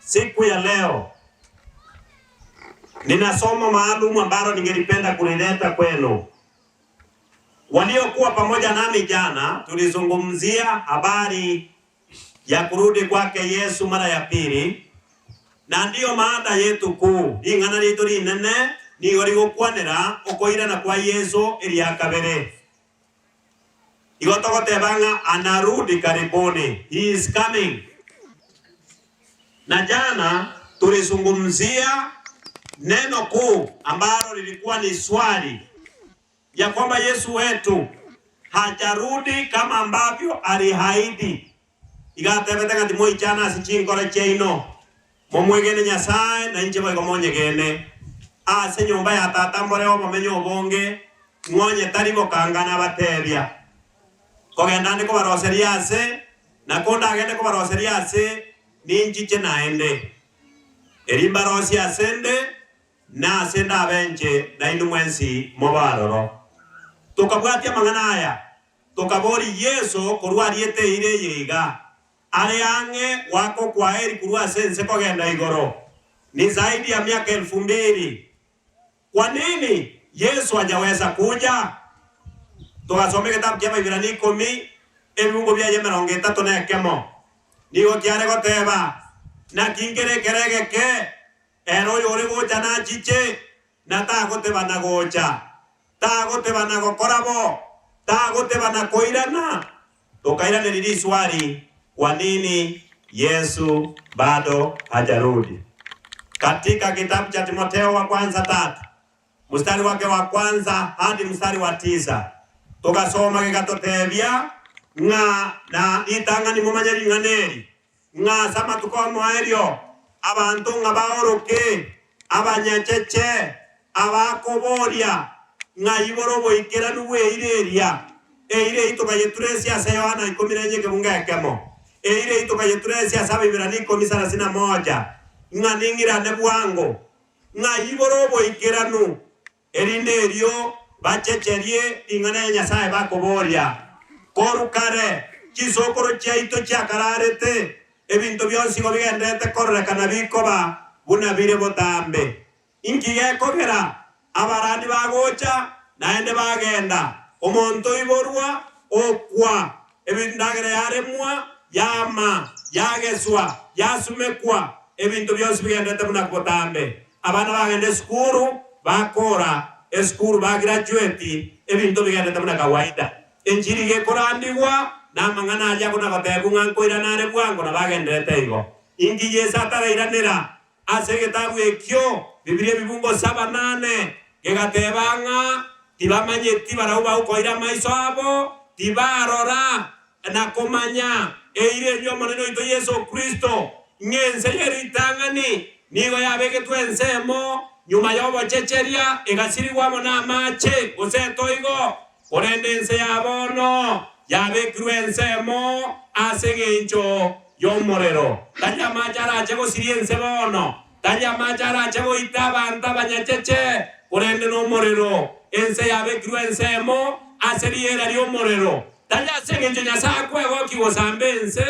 Siku ya leo nina somo maalum ambalo ningelipenda kulileta kwenu. Waliokuwa pamoja nami jana tulizungumzia habari ya kurudi kwake Yesu mara ya pili, na ndiyo maana yetu kuu. Ingana letu rinene ni gorigokwanera okoirana kwa Yesu ili akabere. Igotogote banga anarudi karibuni. He is coming. Na jana tulizungumzia neno kuu ambalo lilikuwa ni swali ya kwamba Yesu wetu hajarudi kama ambavyo alihaidi. Igatebetanga timo ichana sichinkore cheino momwegene Nyasaye na inche boigo monyegene ase nyumba ya tata mboreo momenyo obonge mwonye taribo kangana batebya kogenda ndiko baroseria ase na konda agende ko baroseria ase ninchiche naende erimba rosi asende na asenda abenche na inu mwensi mobaroro tukabwatia mangana aya tukabori Yesu kurwariete ire yiga ale ange wako kwa heri kurua sense kogenda igoro ni zaidi ya miaka 2000. Kwa nini Yesu hajaweza kuja? Tukasome kitabu cha Ibrania 10 ebungo bya 30 na kemo nigo kyare goteba na kingere keregeke ero yore gocha na chiche na tagoteba na gocha tagoteba na gokorabo tagoteba na koirana tokaira nilili swali, kwa nini Yesu bado hajarudi? Katika kitabu cha Timotheo wa kwanza 3 mstari wake wa kwanza hadi mstari wa 9 tukasoma kikatotebya nga na itanga ni mumanyari nganeri nga sama tukomo aerio abantu nga baoroke abanyacheche abakoboria nga iboro boikera nuwe ireria eire itokayeturesia sa Yohana 10 kebunga kemo eire itokayeturesia sa Ibrania 10:31 nga ningira ne bwango nga iboro boikera nu erinderio bachecherie ingana Nyasaye bakoboria korukare kisokoro chaito chakararete ebintu byonsi go bigendete korrekana bikoba bunabire botambe inkiye kogera abarandi bagocha naende bagenda omonto iborwa okwa ebindagere yaremwa yama yageswa yasumekwa ebintu byonsi bigendete bunakotambe abana bagende skuru bakora eskuru bagraduate ebintu bigendete bunakawaida enjiri gekorandigwa na mangana aja kuna batebu nganko iranare bwango na bagendete igo ingi Yesu atarayiranira ase gitabu ekyo Biblia bibungo 7:8 gegatebanga tibamanyeti barauba ukoira maiso abo tibarora na komanya eire nyo maneno ito Yesu Kristo ngense yeritangani nigo yabege twensemo nyuma yobo checheria egasirigwa mona mache oseto igo orendense yabono yabe kruensemo asegencho yomorero tanya machara chego siriense bono tanya machara chego itabanta banyacheche orende no morero ense yabe kruensemo aseriera yomorero tanya segencho Nyasaye kwego kiwosambense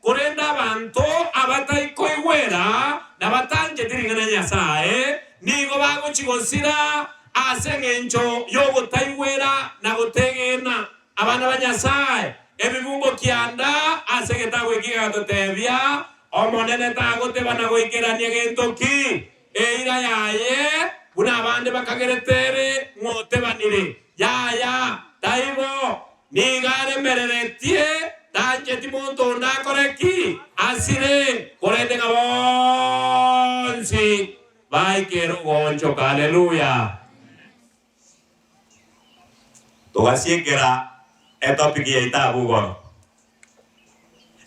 korenda banto abataiko igwera na batanje tiringana Nyasaye nigo bago chigosira asegencho yogo taiwera na gotegena abana ba Nyasaye ebibungo kianda asegetawe kigatotebya omonene tagote bana goikerania gentoki eira yaye buna abande bakageretere ngotebanire yaya taibo nigare mereretie tanje timonto ndakoreki asire korende ngabonsi baikero goncho. Haleluya. Tugasiekera etopiki ya itabu goro.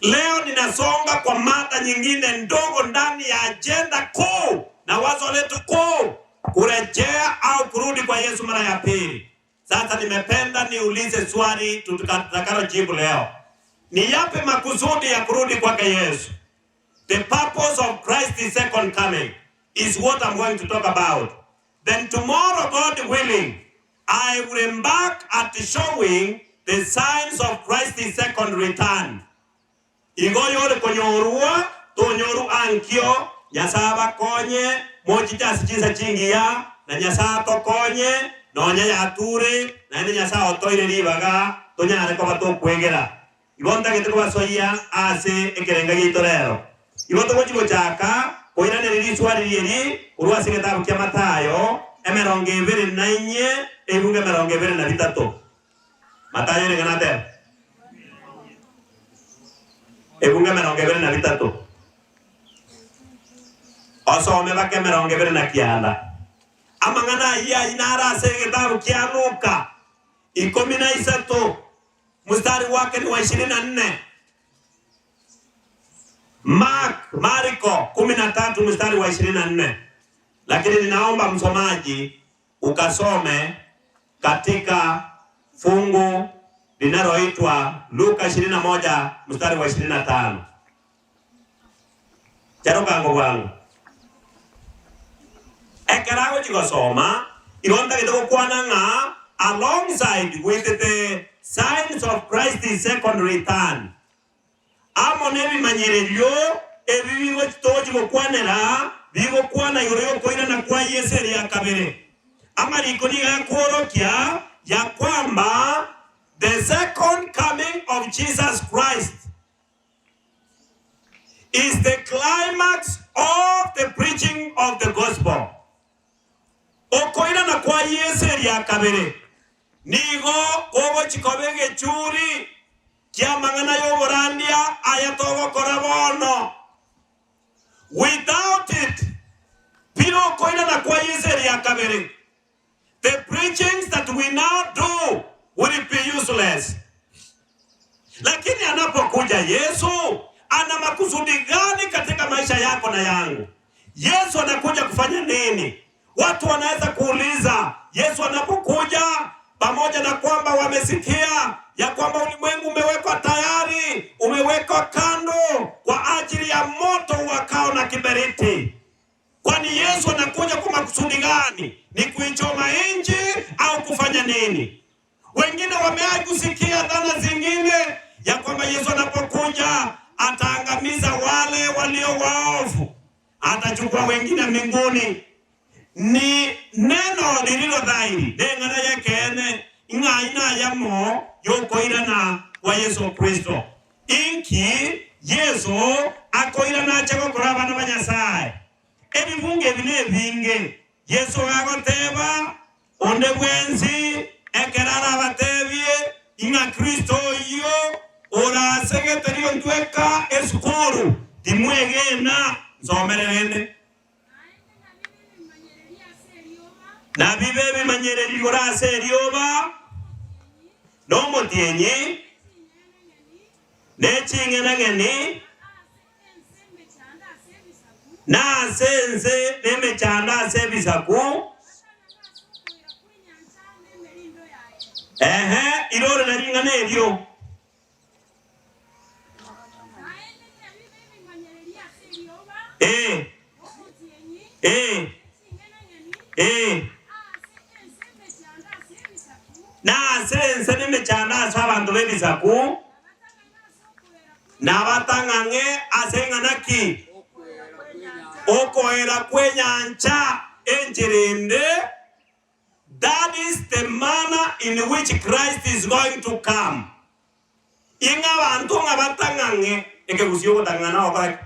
Leo ninasonga kwa mada nyingine ndogo ndani ya agenda kuu na wazo letu kuu, kurejea au kurudi kwa Yesu mara ya pili. Sasa nimependa niulize swali tutakalo jibu leo. Ni yapi makusudi ya kurudi kwake Yesu? The purpose of Christ's second coming is what I'm going to talk about. Then tomorrow, God willing, I will embark at showing the signs of Christ's second return. Igoyore konyorua, tonyoru ankio, Nyasaba konye mochita sichisa chingia na nyasa to konye nonya ya ture na ene nyasa otoire ribaga tonyare ko bato kwegera ibonda geteko basoya ase ekerenga gitorero iboto gochigo chaka koirane riri swali riri urwase getabu kya Matayo emerongo 24 ebunge emerongo 23 Matayo Nyang'ate ebunge emerongo 23 osome bake emerongo 29 amang'ana iya inara ase getabu kya Luka 13 mstari wake ni wa 24 Marko 13 mstari wa 24. Lakini ninaomba msomaji ukasome katika fungu linaloitwa Luka 21 mstari wa 25. Charokango wangu ekerago chigosoma ironda kitoko kwananga alongside with the signs of Christ's second return. Amonebi manyererio ebibigo toji gokwanera bigo kwana yoro koina na kwa Yesu ya kabere amariko ni yakorokia ya kwamba the second coming of Jesus Christ is the climax of the preaching of the gospel. Okoina na kwa Yesu ya kabere nigo ogo chikobege churi kia mangana yoborandia ayatogo korabono. Without it, piro koina na kwa Yesu ya kabere, the preachings that we now do will be useless. Lakini anapokuja Yesu, ana makusudi gani katika maisha yako na yangu? Yesu anakuja kufanya nini? Watu wanaweza kuuliza, Yesu anapokuja, pamoja na kwamba wamesikia ya kwamba ulimwengu umewekwa tayari, umewekwa kando kwa ajili ya moto wakao na kiberiti. Kwani Yesu anakuja kwa makusudi gani? Ni kuichoma nchi au kufanya nini? Wengine wamewahi kusikia dhana zingine ya kwamba Yesu anapokuja ataangamiza wale walio waovu, atachukua wengine mbinguni. Ni neno lililo dhahiri dengana yake ina yamo yokoirana wa Yesu Kristo. Inki Yesu akoirana chako kuraba na banyasaye ebibunge bine binge Yesu agoteba onde bwenzi ekerara batebie inga Kristo yo ora segeterio Ontweka esukuru dimwegena zomererende na bibebi manyereri gora serioba no motienyi nechingena ngeni na sense nemechanda sebisaku irore na ringa neryo na sense nemechanda sabantu bebisaku na batangange asenganaki okoera kwenyancha enjerende. That is the manner in which Christ is going to come. Inga bantu nga batangange ekebusio kutangana okak.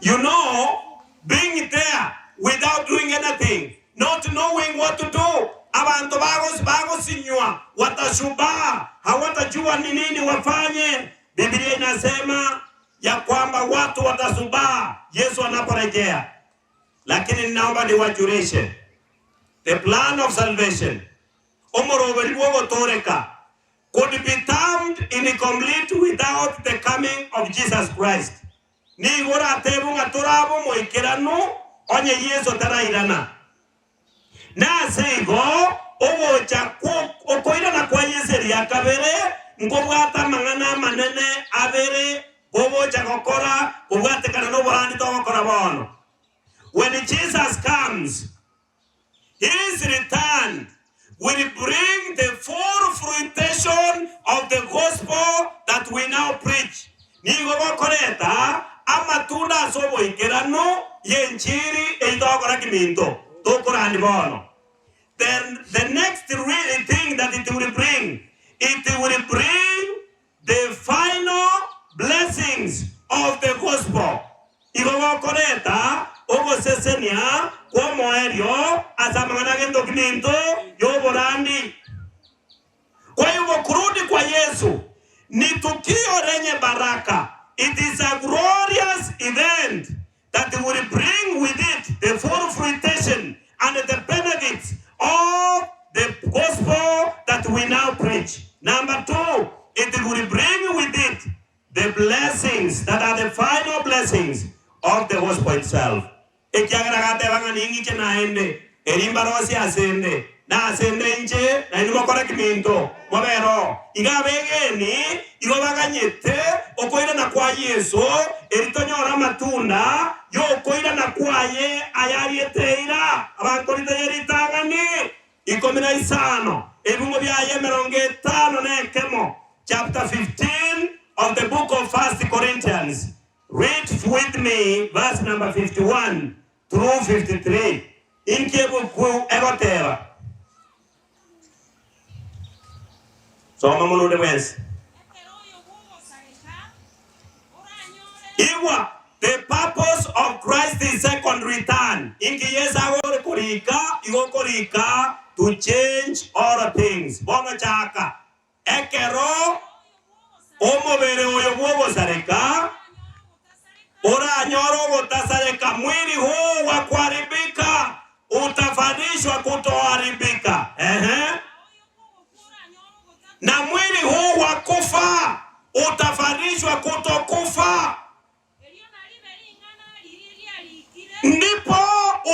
You know, being there without doing anything, not knowing what to do. Abantu bagos sinywa watashuba hawatajua ni nini wafanye. Biblia inasema ya kwamba watu watasuba Yesu anaporejea. Lakini ninaomba niwajulishe the plan of salvation could be termed incomplete without the coming of Jesus Christ. Ni gora tebunga turabo moikeranu onye Yesu tarairana. Na sego ogocha okoirana kwa Yesu ya kabere ngobwata mangana manene abere ogocha gokora obwate kana no borani to gokora bono. When Jesus comes, his return will bring the full fruition of the gospel that we now preach. Ni gogo koreta amatunda sobo ikerano yenchiri eitokora kiminto tokorandi bono. Then the next really thing that it will bring the final blessings of the gospel. Igogo koreta ogo sesenia kwa moerio asamangana gendo kiminto yoborandi. Kwa hivyo kurudi kwa Yesu ni tukio lenye baraka. It is a glorious event that will bring with it the full fruition and the benefits of the gospel that we now preach. Number two, it will bring with it the blessings that are the final blessings of the gospel itself. Ekiagaragate banganingi chenaende, erimbarosi asende, na asende inche, na inumokora kiminto, mwabero, igabegeni, igobaganyete, okoira na kwa Yesu, eritonyora matunda, yo okoira na kwa ye, ayarieteira, abankorite yeritangani, ikomina isano, ebungo bya yemeronge tano nekemo, chapter 15 of the book of 1 Corinthians. Read with me verse number 51 through 53. Inkebuku erotera. Soma munude wes. Iwa, the purpose of Christ's second return. Inki yesa korika, igo korika to change all things. Bono chaka. Ekero omo bere oyobo sareka. Ora nyoro gotasareka, mwili huu wa kuharibika utafadishwa kutoharibika. Na mwili huu wa kufa utafadishwa kutokufa. Ndipo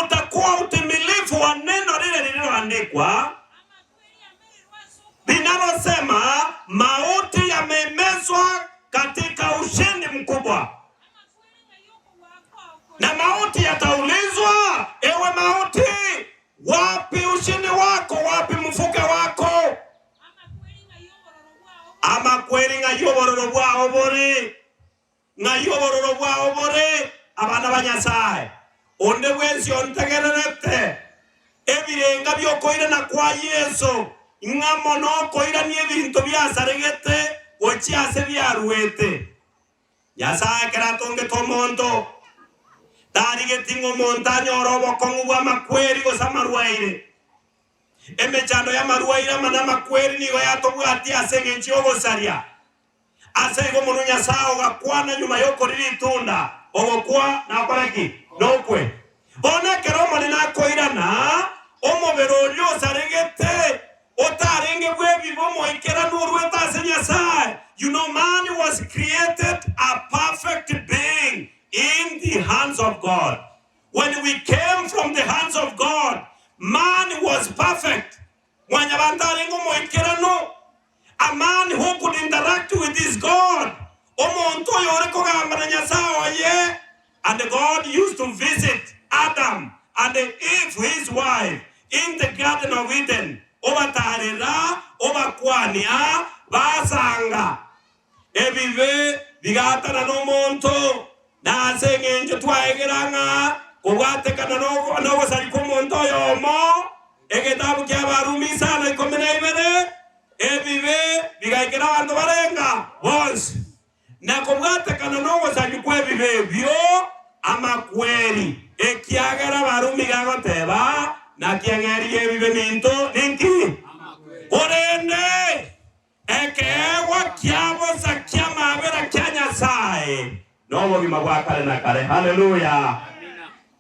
utakuwa utimilifu wa neno lile lililoandikwa linalosema mauti yamemezwa katika ushindi mkubwa. Na mauti yataulizwa, ewe mauti, wapi ushindi wako, wapi mfuke wako? Ama kweli ngayobororo bwao bore, ngayobororo bwao bore, abana banyasaye. Onde bwensi ontegererete, ebirenga byokoire na kwa Yesu, ngamono koira ni ebintu byasaregete, ochiase byaruete. Yasaye keratonge tomondo. Tarige tingo montaña orobo kongu wa makweri go samaruaire. Emechando ya maruaire mana makweri ni go ya tobu ati asenge nchiogo saria. Asego mununya sao ga kwana nyuma yoko riri tunda. Ogo kwa na paraki no kwe. Ona keromo ni na koira na omo berolyo saregete. Otarenge webi bomo ikera nuru eta senya sai. You know, man was created a perfect being in the hands of God. When we came from the hands of God, man was perfect. A man who could interact with his God. And God used to visit Adam and Eve, his wife, in the Garden of Eden. Basanga. Ebive, vigata na no monto. Na senge nje twaegeranga kuwate kana no sari kumonto yomo egetabu kya barumi sana ikomena ibere ebibe bigaikera bantu barenga once na kuwate kana no sari kwebibe byo amakweri ekiagera barumi gagoteba na kiangeri ebibe minto ninki orende ekewa kyabo sakyama abera kyanya sai. No more mabwakale na kale. Hallelujah.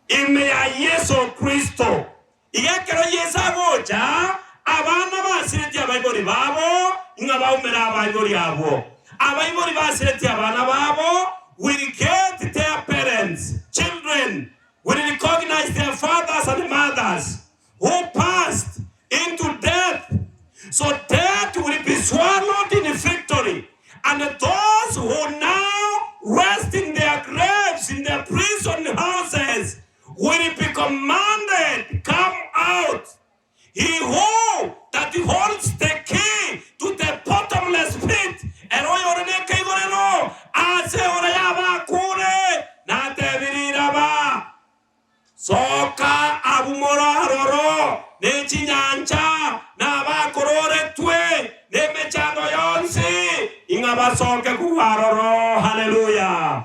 Ime ya Yesu Kristo. Igakero Yesu aboja. Abana basireti abaibori babo. Inga baumera abaibori abo. Abaibori basireti abana babo will get their parents, children, will recognize their fathers and mothers who passed into death. So death will be swallowed in victory. And those who now rest in their graves, in their prison houses, will be commanded, come out. He who that holds the key to the bottomless pit, and abumoraroro nechinyanja nabakorore nemechano yonsi ingabasoke kuwaroro. Hallelujah.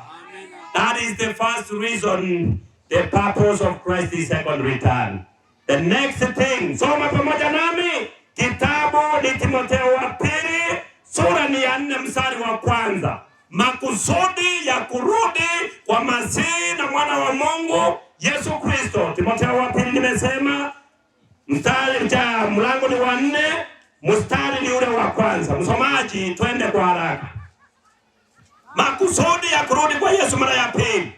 That is the first reason, the purpose of Christ's second return. The next thing, soma pamoja nami kitabu ni Timotheo wa pili sura ni 4 mstari wa kwanza. Makusudi ya kurudi kwa Masihi na mwana wa Mungu Yesu Kristo. Timotheo wa pili nimesema mlango ni wa 4, mstari ni ule wa kwanza. Msomaji twende kwa haraka. Makusudi ya kurudi kwa Yesu mara ya pili.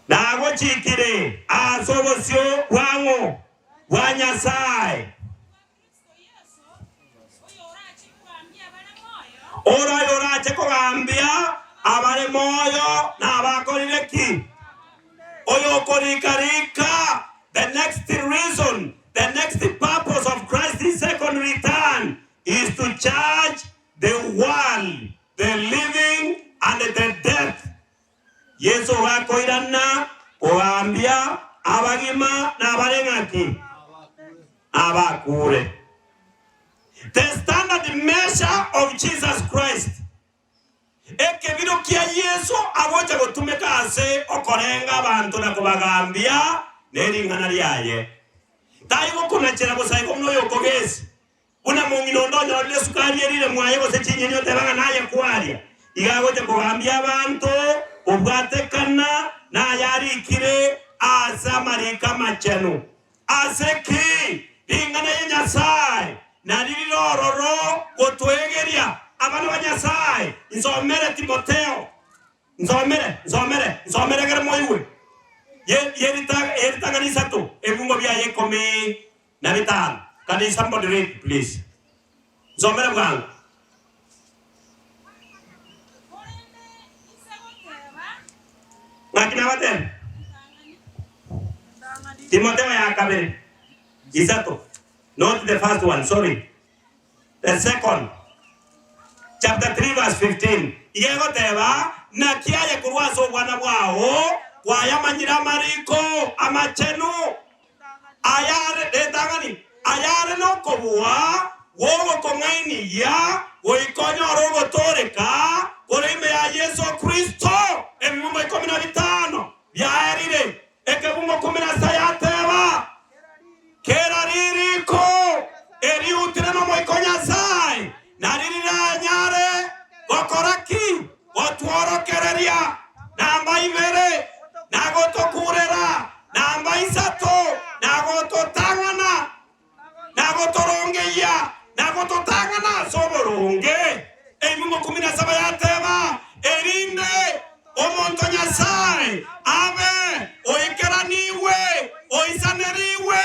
Nago chikire asobosyo wango wa Nyasaye. Ora yorache kugambia abare moyo na abakorire ki oyo korikarika. The next reason, the next purpose of Christ's second return is to judge the world, the living and the dead. Yesu wakoirana oambia abagima na abarengaki abakure. The standard measure of Jesus Christ ekebiro kia Yesu agocha gutumeka ase okorenga abantu na kubagambia neringana lyaye taigo kunachera bosaigo mno yokogesi una mungino ndonyo le sukari erire mwaye bose chinyinyo tebanga naye kwaria igagocha kugambia abantu obwatekana na yarikire asa marika machenu aseki ingana ya Nyasaye na lilororo gotwegeria abana ba Nyasaye. Nzomere Timotheo nzomere gara moyiwe yerita kanisa to ebungo bya yekomi na bitano. Can somebody read please? Nzomere bwangu. Ngakina waten Timotheo ya kabiri isato. Not the first one, sorry. The second. Chapter 3 verse 15. Igego teba na kiaye kurwaso bwana bwao wayamanyira mariko amachenu ayare detangani ayare no kobuwa wogo kongaini ya woikonyo rogo toreka korime ya Yesu Kristo emumbo 15 yaerire ekebumbo 16 yateba kera ririko eri utirano moikonya sai naririra nyare gokoraki otworokereria namba ibere nagotokurera namba isato nagototangana nagotorongeya nagototangana soboronge ebimungo 17 yateba erinde omonto Nyasaye ame oikeraniwe oisaneriwe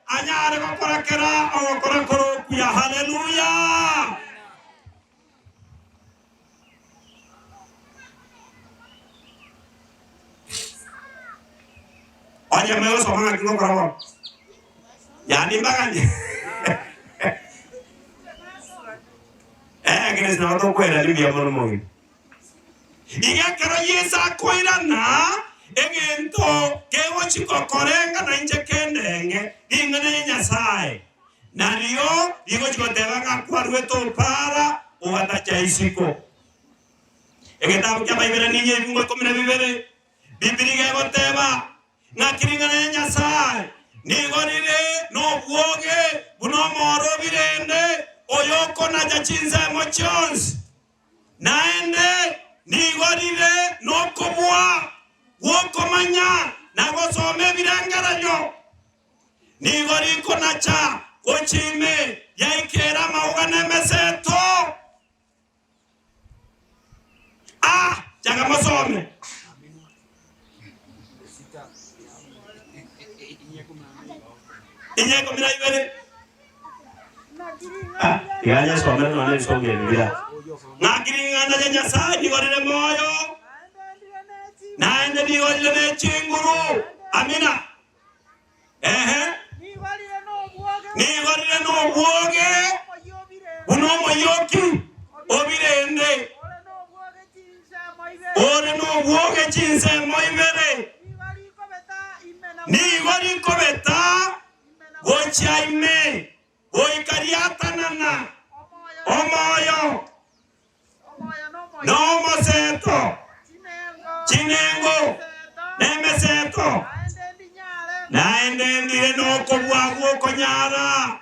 anyare gokorakera ogokorakoro kuya. Hallelujah. Oye meo somanga kino karawa yani mbaganje kines na wato kwela ni biya mono mongi iga kero Yesa koirana egento kewo chiko korenga na inje kendenge ingane Nyasaye nariyo igo chiko tebanga kwarweto para uwatacha isiko egetabu kya Bible ninye ibungo 12 Biblia goteba nakiringana Nyasaye nigorire no bwoge buno moro birende oyoko na jachinze emotions naende nigorire no kobwa woko manya nagosome birangaranyo nigoriko nacha kochime yaikera maugane meseto jaga masome inye ko mina ibere ya somera no ne songe bila nakiringana ya Nyasaye nigorire moyo naende nigorire ne chinguru amina nigorire no bwoge buno moyoki obirende ore no bwoge chinse moibere ni wari kobeta gochaime goikariata nana omoyo no moseto chinengo nemeseto naende ndire no kobwago konyara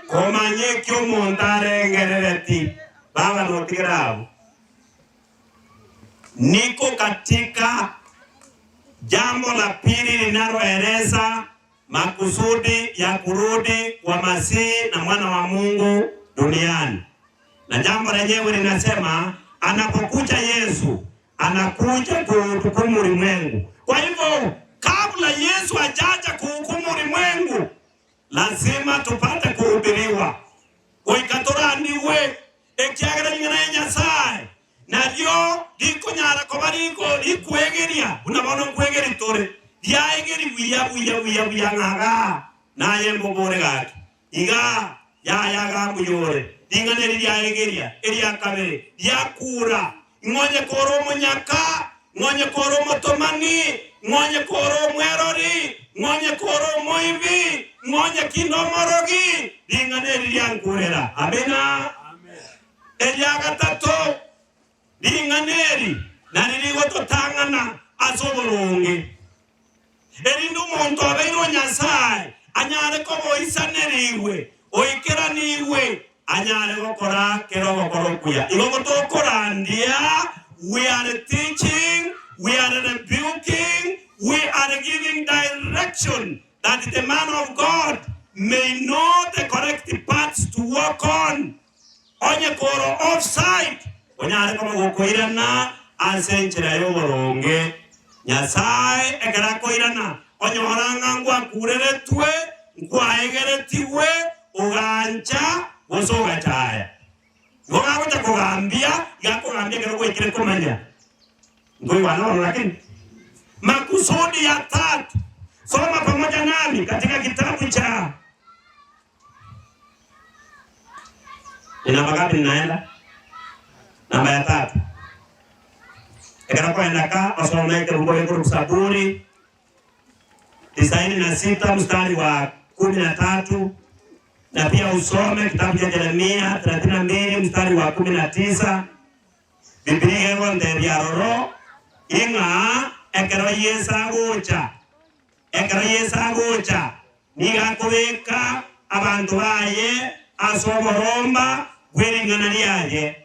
komanye kyo montare ngerereti baba no tirao niko katika jambo la pili linaloeleza makusudi ya kurudi kwa Masihi na mwana wa Mungu duniani. Na jambo lenyewe linasema anapokuja Yesu anakuja kuhukumu ulimwengu. Kwa hivyo kabla Yesu hajaja kuhukumu ulimwengu lazima tupate kuhubiriwa. Oikatoraniwe ekiagera nyina Nyasaye naryo dikonyara kobariko dikwegeria unabona kwegeri tore yaegeri wiya ngaga naye mbobore gaki iga ya gambuyore dinganeri yaegeria eria kabere yakura ngonye koro monyaka ngonye koro motomani ngonye koro mwerori ngonye koro moivi ngonye kinomorogi dinganeri yankurera amena eria gatato dinganeri naririgo totangana asoboronge erindu muntu abeiro Nyasaye anyare ko boisaneriwe oikeraniwe anyare gokora kerogo korokuya igogo tokorandia. We are teaching, we are rebuking, we are giving direction that the man of God may know the correct paths to walk on. Onye koro offside onyare ko gokoirana ansenchira yoboronge Nyasaye ekara koirana onyoranga ngwa kureretwe ngwa egeretiwe ugancha gosoga chaya ngoga gocha kugambia yakugambia kero kwekire komanya ngoi wanaona. Lakini makusudi ya tatu, soma pamoja nami katika kitabu cha inabagapi ninaenda namba ya 3 ekara kwenda ka wasome kero Zaburi 96 mstari wa 13 na pia usome kitabu cha Yeremia 32 mstari wa 19. Biblia ego nderia roro inga ekero yesa gocha niga kubeka abantu baye asoboromba gweringana lyaye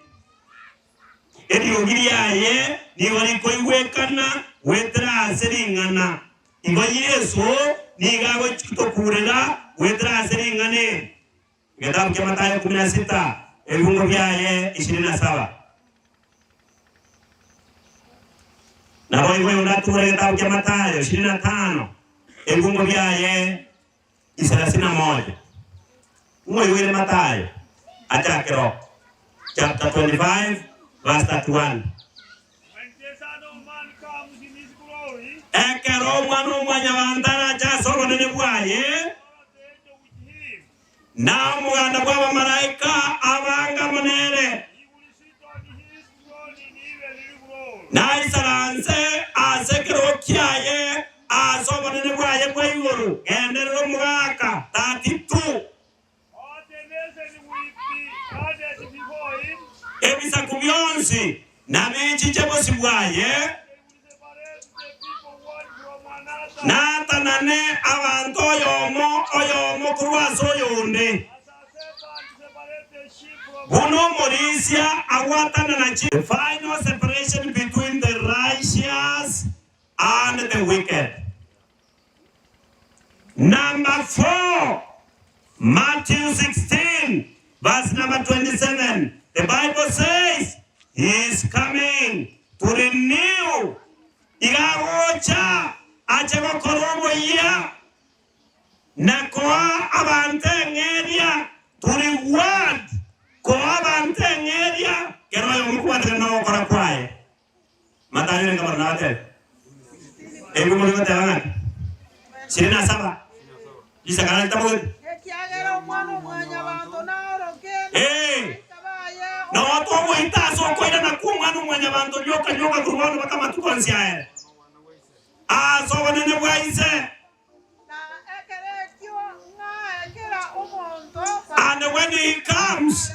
eriyogiri yaye niwari koiwekana wetra seringana ingo Yesu niga gochitokurera wetra seringane. Kitabu cha Mathayo 16 vifungu vyaye 27. Na wewe unatura kitabu cha Mathayo 25 vifungu vyaye 31. Wewe Mathayo atakero chapter 25 verse 31. Ekero mwana mwanyabandara cha solo nene bwaye na muganda bwa malaika abanga munere na isaranse asekero kyaye asobanene bwaye kwa iguru enderero mwaka 32 ebisa kubyonsi na menchi chebosi bwaye natanane abantu oyomo kurwaso yonde buno morisia awatana na chi. The final separation between the righteous and the wicked. Number 4, Matthew 16 verse number 27. The Bible says he is coming to renew igagocha achego korobo ya na koa abantengeria to reward koa abantengeria keroyo mkwandre no kora kwae Mathayo ngaba nate ebu mo ngata ngati 27 isa kana tamo ekiagero mwana mwanya bantu na oroke no to mo itaso ko ina na ku mwana mwanya bantu nyoka kurubano bakama tukonsia So when bwaise. And when he comes,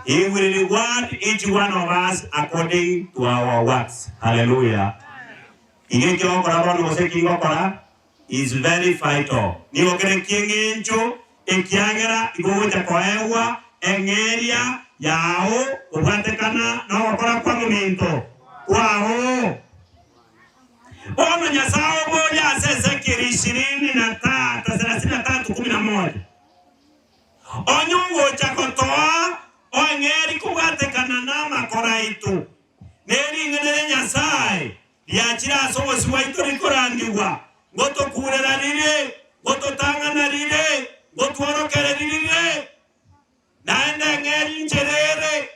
he will reward each one of us according to our works. Hallelujah. Is very vital. Ni wakere kiengenjo ekiagera igoja koewa engeria yao ubatekana na wakora kwa momento. Wao. Ono nyasao moja sese kirishini na tata 33:11. Onyo wocha kotoa ongeri kubatekana na makora itu. Neri ngene nyasai diachira somo siwaito rikorandiwa. Goto kurera rire, goto tangana rire, goto orokere rire. Naenda ngeri ncherere.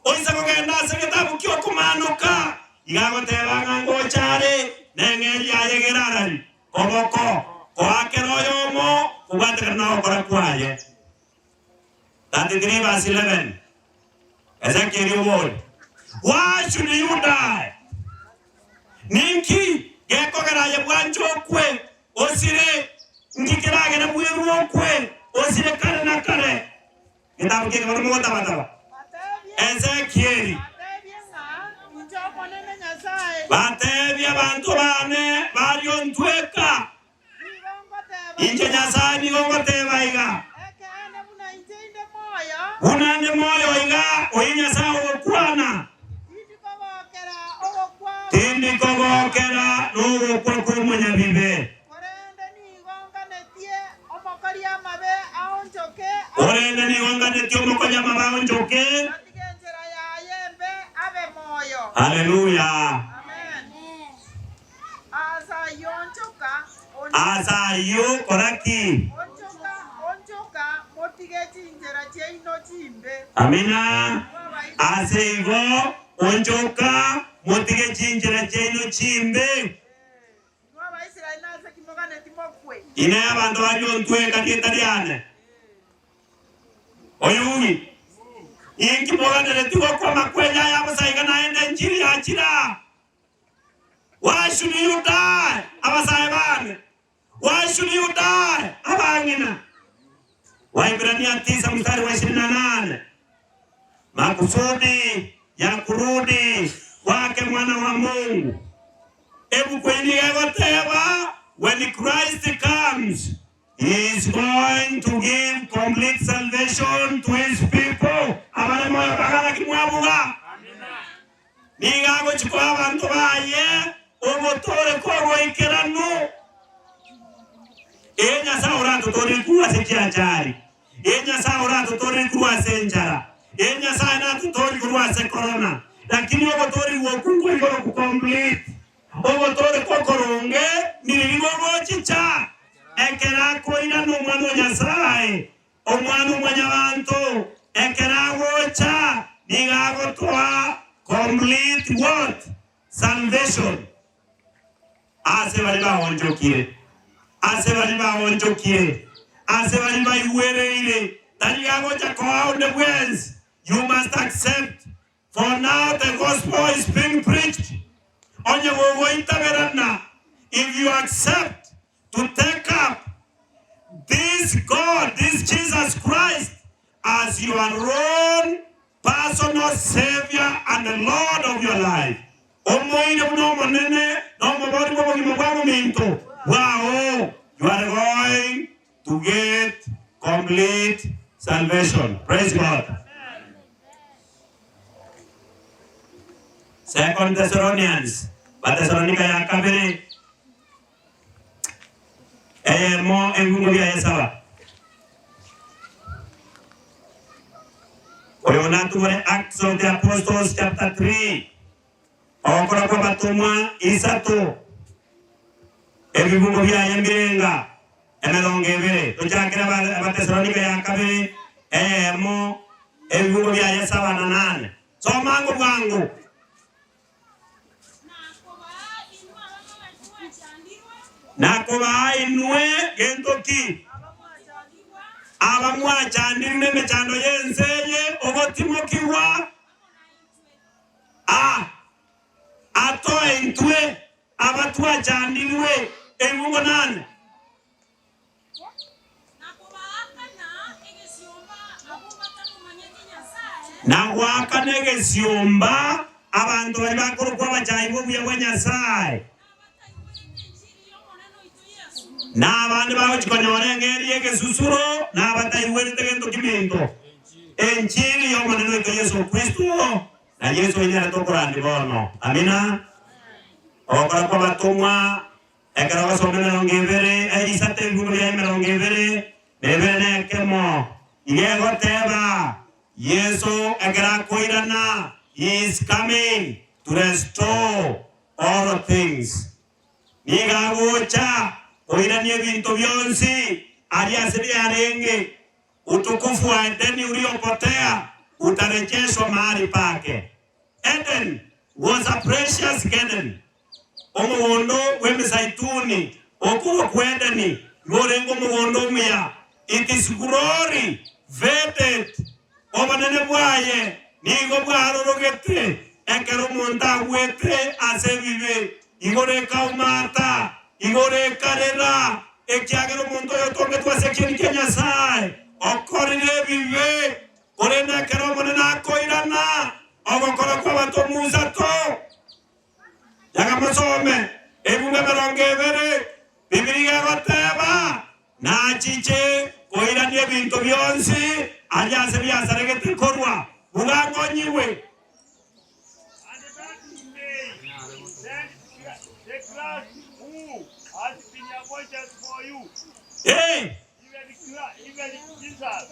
Oisa kogenda seketabu kyo kumanuka. Igago tebanga ngochare, nengeri ayegerarari. Koboko, koakero yomo, kubatekana na okora kwaye. 33 verse 11. Ezekiel word. Why should you die? Ninki geko garaje bwanjo kwe osire ngikirage na bwiru kwe osire kare na kare kitabu kile kama mota bata Ezekiel batebya bantu bane bari Ontweka inje nyasaye ni gongote baiga unande moyo iga oinyasaye okwana Tindi kogokera nugu kwa kumanya bibe. Orenda ni wanganetie omokoria mabe aonjoke. Hallelujah. Asa yo koraki. Amina. Aseigo onjoka. Motige chinjira cheno chimbe. Ine abantu bari Ontweka dietariane. Oyugi. Inki mogane tigo kwa makwenya ya basaiga naende njiri achira. Why should you die? Abasaibane. Why should you die? Abangina. Waibrania 9:28. Makusudi ya kurudi wake mwana wa Mungu. Ebu kweni egoteba, when Christ comes, he is going to give complete salvation to his people. Abale moyo bagala kimwabuga. Nigago chikwa abantu baye, omotore kogo ikeranu. Enya saura tutori kuwa sekiachari. Enya saura tutori kuwa senjara. Enya saura tutori kuwa se corona. Lakini ogotori wokungu igoro kukomplete. Ogotori kokoronge niligogo chicha. Ekera koina no mwano nyasaye. Omwano mwanyabantu. Ekera wocha. Nigago toa complete what? Salvation. Ase waliba onjokire. Ase waliba onjokire. Ase waliba iwere ile. Tanigago chako on the words. You must accept. For now the gospel is being preached. If you accept to take up this God, this Jesus Christ, as your own personal Savior and the Lord of your life, wow, you are going to get complete salvation. Praise God. 2 Thessalonians, Thessalonica ya kabiri. Mo engungu ya sawa. Oyonatu Acts of the Apostles chapter 3. Okora kwa batumwa isatu. Engungu ya yembirenga. Emelongevere. Tuchakira ba Thessalonica ya kabiri. Mo engungu ya sawa na 8. So mangu wangu. Nakoba inwe gentoki abamwa chandire mechando yenseye ogotimokiwa ato entwe abatwa chandilwe emungo nane na wakane siomba abantu bali bakuru kwa bachayibo bya Nyasaye na abantu bawo chikonyore ngeri yeke susuro na batayiwe tegendo kimento enjili yo maneno ya Yesu Kristo na Yesu yeye atokorandi bono amina okora kwa batumwa ekara basomena ngevere ayisate ngulu ya ngevere bebene kemo yego teba Yesu ekara koirana. He is coming to restore all things. Niga wocha koirania vinto vyonsi aliasiri arenge utukufu wa Edeni uliopotea utarejeshwa mahali pake. Eden was a precious garden. Omugondo wemisaituni okuwa kwedeni ngorengo mugondo mya. It is glory vetted obanene bwaye nigo bwarorogete ekero monta wete asevive igore kaumata igore karera ekyagero monto yotonge twasekeni Nyasaye okorire vive korena kero monena koirana ogokora kwa batomuza to yakamosome ebunga merongevere Biblia goteba na chiche koirania bintu byonsi aliase byasaregete korwa ugangonyiwe hey even Jesus,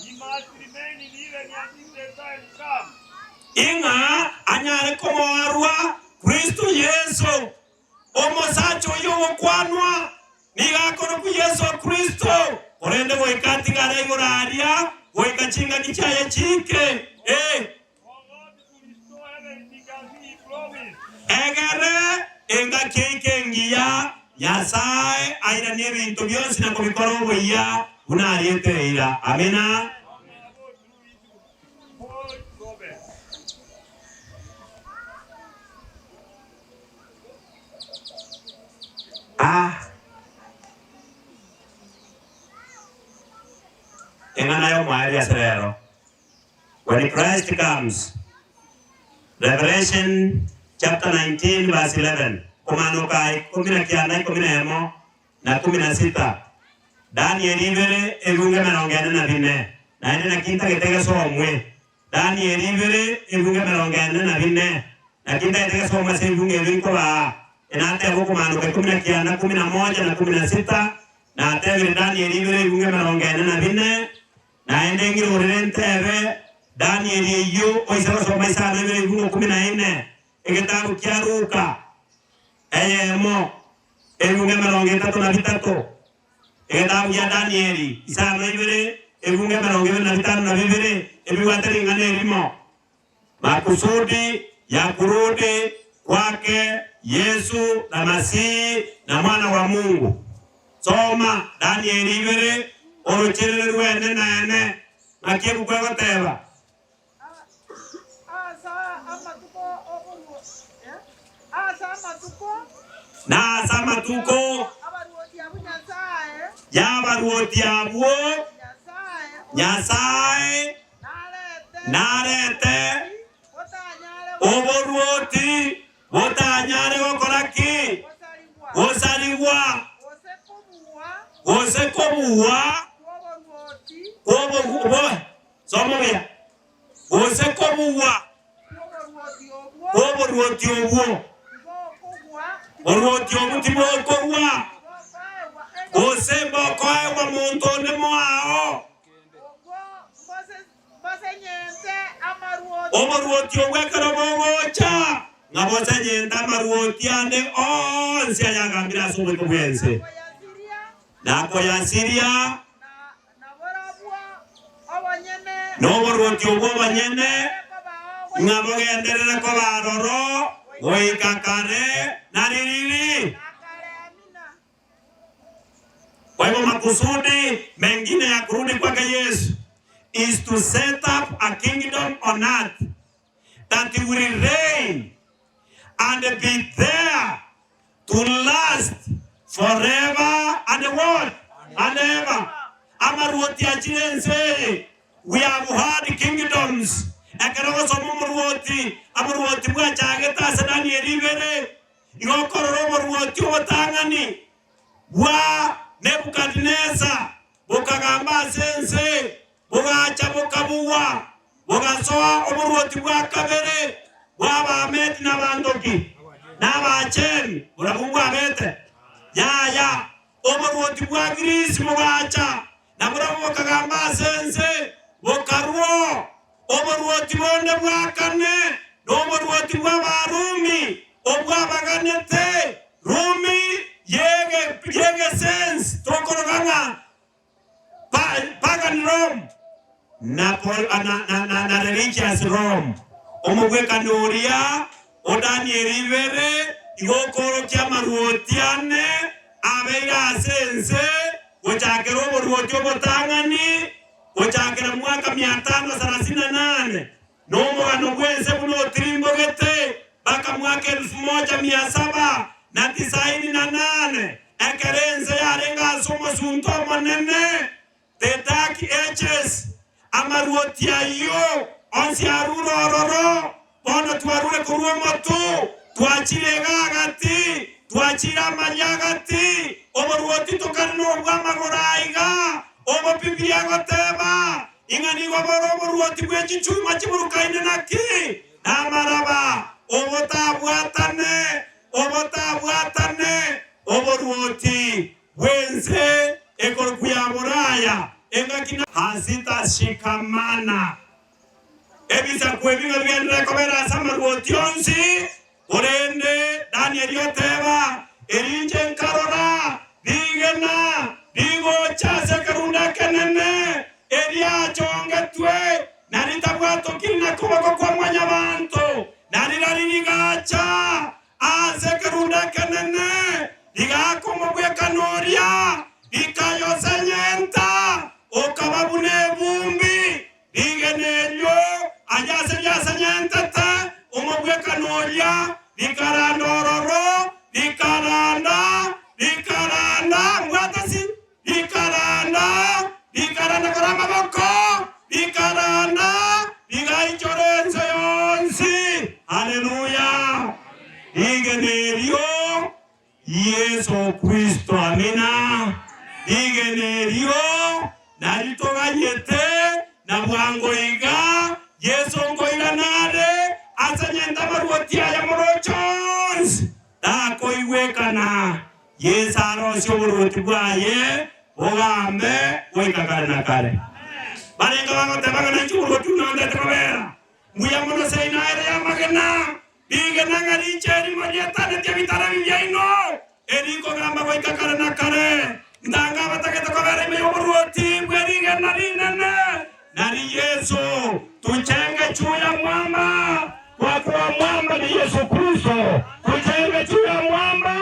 he must remain in even until the time come. Inga anyare komo arwa Kristo Yesu omosacho yo kwanwa niga kono ku Yesu Kristo orende boikati gare goraria boikachinga kichaye chike egere enga keke ngiya Nyasaye airanie bintu byonsi na kubikora obuya unarieteira amena enganayo mwari aserero. When Christ comes, Revelation chapter 19 verse 11 kumano kai kumina kiana kumina emo na kumina sita Daniel ibere ebunge merongene na bine na ene na kinta getege so omwe Daniel ibere ebunge merongene na bine na kinta getege so omwe se ebunge binko ba enate abo kumano kai kumina kiana kumina moja na kumina sita na atebe Daniel ibere ebunge merongene na bine na ene ngiro orente ebe Daniel iyo oisaba so maisa na ibere ebunge kumina ine egetabu kiaruka eyemo ebunge merongene tatu na bitatu egetabu ya Danieli isano ibere ebunge merongene na bitatu na bibere ebiwateri ngane limo makusudi ya kurudi kwake Yesu na Masihi na mwana wa Mungu. Soma Danieli ibere orocherere rwene na ene makiebu kwa goteba na samatuko yabaruoti abo Nyasaye narete oboruoti botanyare gokoraki osaliwa osekomuwa obo somobia osekomuwa oboruoti obo oruoti omutimo okowa osemba koe wa montone moao oboruoti ogwekero bogocha ngabose nyenda amaruoti ande onsi ayagambira sobo kobwense nako ya Siria noboruoti obo banyene ngabogenderera ko baroro goikakare naririri. Kwa hivyo makusudi mengine ya kurudi kwake Yesu is to set up a kingdom on earth that he will reign and be there to last forever and what? And ever. Amaruoti achirense. We have had kingdoms. Ekero somo maruoti. Amaruoti bwa chageta sadani erivere. Igokoro maruoti obotangani. Wa Nebukadnezar. Bokagamba sense. Bogacha bokabuwa. Bogasoa omuruoti bwa kabere. Waba met na bandoki. Naba chen. Urabungwa bete. Ya. Omuruoti bwa Greece bogacha. Naburabu kagamba sense. Bokaruo. Omuruoti bonde bwa kane. Omuruoti bwa Barumi. Obwa baganete. Rumi. Yege sense. Tokoroganga. Pagan Rome. Na religious Rome. Omugweka Noria. Odani Rivere. Igokoro kia maruotiane. Abega sense. Wachakero maruotio botangani. Wachakera mwaka 538. Nomo anogwense muno trimbo gete. Baka mwaka 1798. Ekerense ya renga sumo sunto manene. Tetaki eches. Amaruotia yo. Onsi aruro ororo. Pono tuarure kuruwa motu. Tuachire gagati. Tuachira manyagati. Omaruoti tokarino wama goraiga. Oma pipia goteba. Ingani omaruoti kwechi chuma chiburukaine naki. Namaraba. Omota buatane. Omaruoti. Wenze. Ekor kuyaboraya. Engakina hazita shikamana. Ebisa kuevinga viendre komera samaruotionsi. Orende Daniel yoteba. Erinje nkarora. Digena. Digo chase karunda kenene. Eria chongetwe. Narita buato kina kubako kwa mwanyabanto. Narira rinigacha. Ase karunda kenene. Diga kumogweka noria. Ikayo senyenta. Okababune vumbi. Digenelyo. Ayase ya senyenta ta. Omogweka noria. Dikaranda ororo. Dikaranda. Mwatasi. Dikaranda karama boko. Dikaranda. Digaichorense yonsi. Hallelujah. Digenelyo. Yesu Kristo. Amina. Digenerio. Narito ganyete. Nabuango iga. Yesu ngoiga nade. Asanyenta maruotia ya morochons. Dako iwekana. Yesaro sio maruoti bwaye. Ogambe. Weka kare na kare. Barenga wango tebaga na churu. Tunonde tekobera. Muya mono seina ere ya magena. Digena ngari cheri mojeta. Netia vitara viviaino. Eriko gamba weka kare na kare. Ndanga bataketa kobera ime yomuruoti. Bweriga nari Yesu. Tuchenge chuya mwamba. Kwa kuwa mwamba ni Yesu Kristo. Tuchenge chuya mwamba.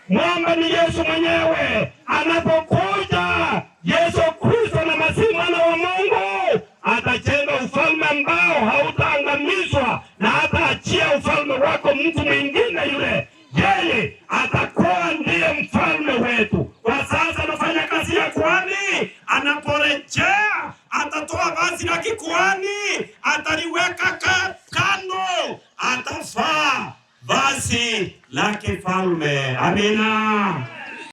Mwamba ni Yesu mwenyewe. Anapokuja Yesu Kristo na Masihi mwana wa Mungu, atajenga ufalme ambao hautaangamizwa na hataachia ufalme wako mtu mwingine yule. Yeye atakuwa ndiye mfalme wetu. Kwa sasa anafanya kazi ya kuhani. Anaporejea atatoa vazi la kikuhani, ataliweka kando, atafaa vazi la kifalme. Amina.